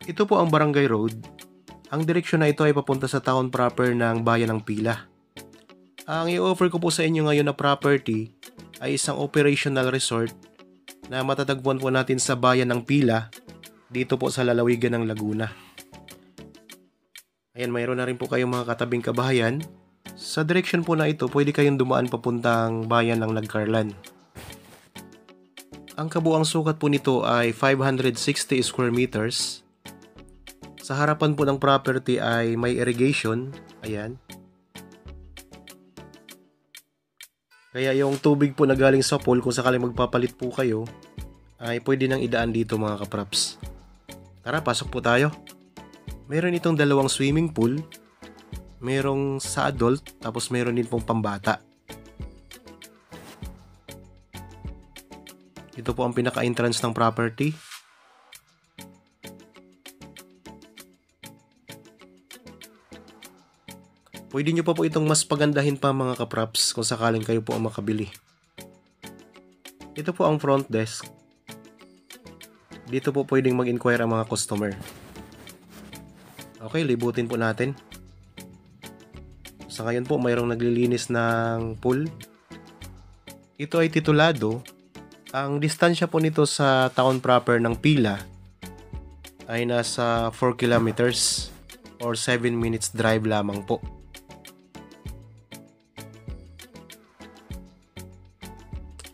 Ito po ang Barangay Road. Ang direksyon na ito ay papunta sa town proper ng Bayan ng Pila. Ang i-offer ko po sa inyo ngayon na property ay isang operational resort na matatagpuan po natin sa Bayan ng Pila dito po sa lalawigan ng Laguna. Ayan, mayroon na rin po kayong mga katabing kabahayan. Sa direksyon po na ito, pwede kayong dumaan papuntang Bayan ng Nagcarlan. Ang kabuang sukat po nito ay 560 square meters. Sa harapan po ng property ay may irrigation. Ayan. Kaya yung tubig po na galing sa pool, kung sakaling magpapalit po kayo, ay pwede nang idaan dito mga kapraps. Tara, pasok po tayo. Meron itong dalawang swimming pool. Merong sa adult, tapos meron din pong pambata. Ito po ang pinaka-entrance ng property. Pwede nyo pa po itong mas pagandahin pa mga kapraps kung sakaling kayo po ang makabili. Ito po ang front desk. Dito po pwedeng mag-inquire ang mga customer. Okay, libutin po natin. Sa ngayon po mayroong naglilinis ng pool. Ito ay titulado. Ang distansya po nito sa town proper ng Pila ay nasa 4 kilometers or 7 minutes drive lamang po.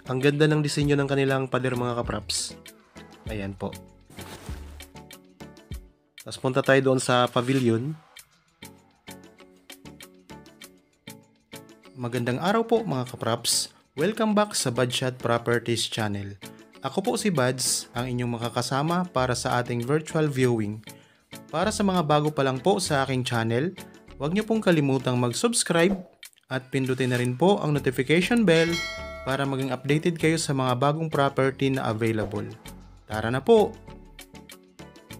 Ang ganda ng disenyo ng kanilang pader mga kapraps. Ayan po. Tapos punta tayo doon sa pavilion. Magandang araw po mga kapraps. Welcome back sa Budshot Properties Channel. Ako po si Buds, ang inyong makakasama para sa ating virtual viewing. Para sa mga bago pa lang po sa aking channel, huwag niyo pong kalimutang mag-subscribe at pindutin na rin po ang notification bell para maging updated kayo sa mga bagong property na available. Tara na po!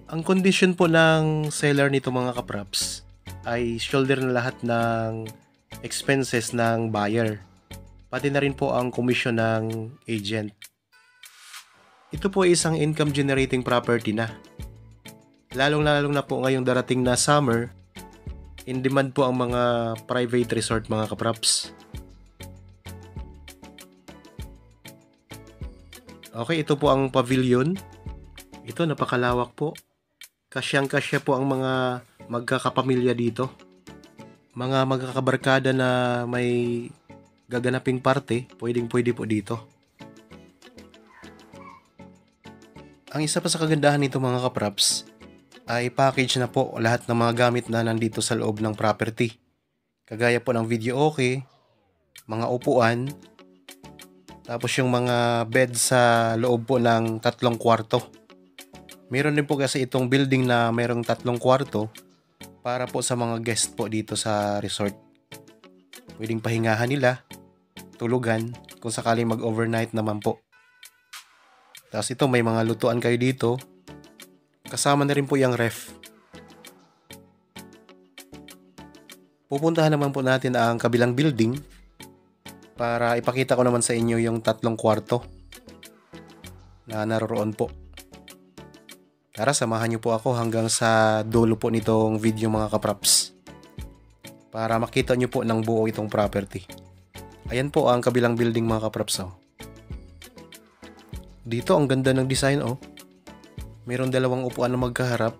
Ang condition po ng seller nito mga kapraps ay shoulder na lahat ng expenses ng buyer. Pati na rin po ang komisyon ng agent. Ito po ay isang income generating property na. Lalong-lalong na po ngayong darating na summer, in demand po ang mga private resort mga kapraps. Okay, ito po ang pavilion. Ito napakalawak po. Kasyang-kasya po ang mga magkakapamilya dito. Mga magkakabarkada na may gaganaping parte, pwedeng-pwede po dito. Ang isa pa sa kagandahan nito mga kapraps ay package na po lahat ng mga gamit na nandito sa loob ng property. Kagaya po ng video okay, mga upuan, tapos yung mga bed sa loob po ng 3 kwarto. Meron din po kasi itong building na mayroong 3 kwarto para po sa mga guest po dito sa resort. Pwedeng pahingahan nila, tulugan, kung sakaling mag-overnight naman po. Tapos ito, may mga lutuan kayo dito. Kasama na rin po yung ref. Pupuntahan naman po natin ang kabilang building para ipakita ko naman sa inyo yung 3 kwarto na naroroon po. Tara, samahan nyo po ako hanggang sa dulo po nitong video mga kapraps para makita nyo po ng buo itong property. Ayan po ang kabilang building mga kapraps. Dito ang ganda ng design oh. Mayroon 2 upuan na magkaharap.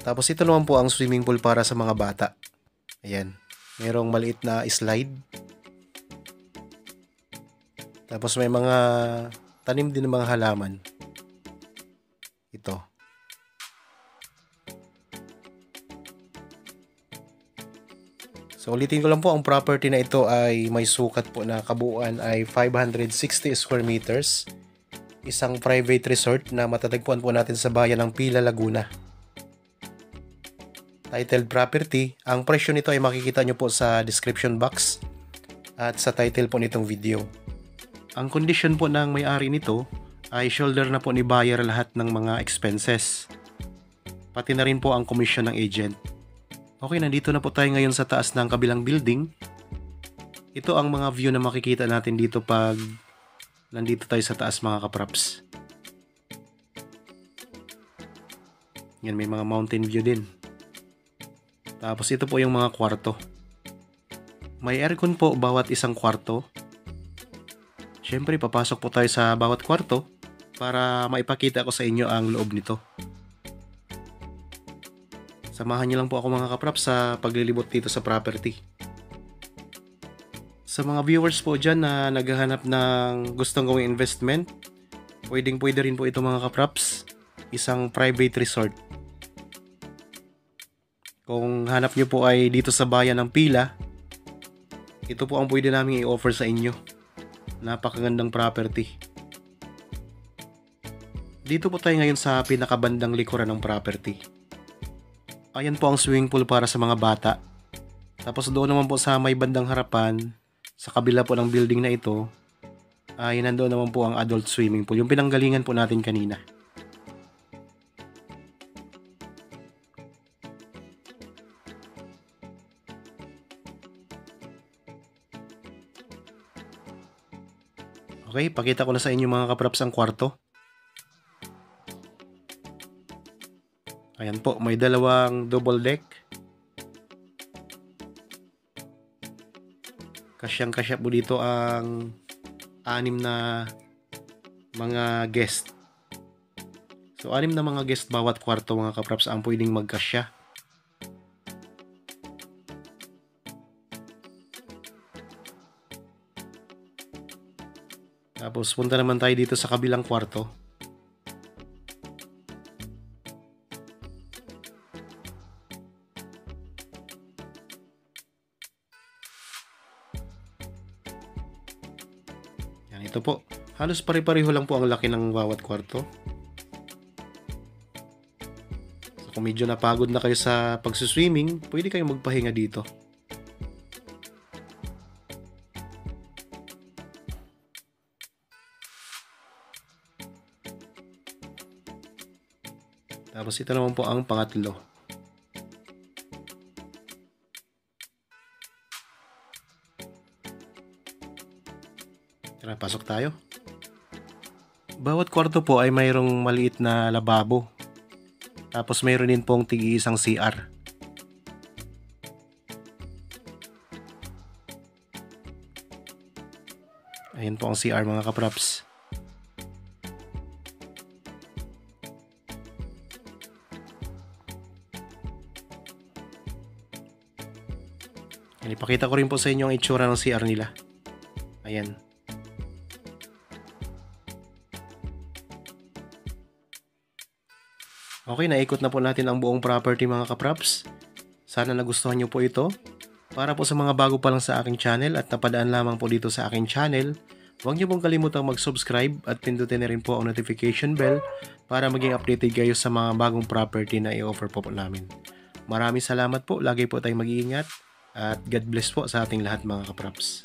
Tapos ito naman po ang swimming pool para sa mga bata. Ayan. Mayroong maliit na slide. Tapos may mga tanim din ng mga halaman. Ito. So ulitin ko lang po, ang property na ito ay may sukat po na kabuuan ay 560 square meters. Isang private resort na matatagpuan po natin sa Bayan ng Pila, Laguna. Titled property. Ang presyo nito ay makikita nyo po sa description box at sa title po nitong video. Ang condition po ng may-ari nito ay shoulder na po ni buyer lahat ng mga expenses. Pati na rin po ang komisyon ng agent. Okay, nandito na po tayo ngayon sa taas ng kabilang building. Ito ang mga view na makikita natin dito pag nandito tayo sa taas mga kapraps. Yan, may mga mountain view din. Tapos ito po yung mga kwarto. May aircon po bawat isang kwarto. Siyempre, papasok po tayo sa bawat kwarto para maipakita ko sa inyo ang loob nito. Samahan niyo lang po ako mga kapraps sa paglilibot dito sa property. Sa mga viewers po dyan na naghahanap ng gustong gawing investment, pwede rin po ito mga kapraps. Isang private resort. Kung hanap nyo po ay dito sa bayan ng Pila, ito po ang pwede namin i-offer sa inyo. Napakagandang property. Dito po tayo ngayon sa pinakabandang likuran ng property. Ayan po ang swimming pool para sa mga bata. Tapos doon naman po sa may bandang harapan, sa kabila po ng building na ito, ay nandoon naman po ang adult swimming pool. Yung pinanggalingan po natin kanina. Okay, pakita ko na sa inyo mga kapraps ang kwarto. Ayan po, may dalawang double deck. Kasyang-kasya po dito ang 6 na mga guest. So, 6 na mga guest bawat kwarto mga kapraps ang pwedeng magkasya. Tapos punta naman tayo dito sa kabilang kwarto. Yan, ito po. Halos pare-pareho lang po ang laki ng bawat kwarto. So, kung medyo napagod na kayo sa pagsuswimming, pwede kayong magpahinga dito. Tapos ito naman po ang pangatlo. Tara, pasok tayo. Bawat kwarto po ay mayroong maliit na lababo. Tapos mayroon din pong tig-iisang CR. Ayan po ang CR mga kapraps. Ipakita ko rin po sa inyo ang itsura ng CR nila. Ayan. Okay, naikot na po natin ang buong property mga kapraps. Sana nagustuhan nyo po ito. Para po sa mga bago pa lang sa aking channel at napadaan lamang po dito sa aking channel, huwag nyo pong kalimutang mag-subscribe at pindutin na rin po ang notification bell para maging updated kayo sa mga bagong property na i-offer po namin. Maraming salamat po. Lagi po tayong mag-iingat. At God bless po sa ating lahat mga kapraps.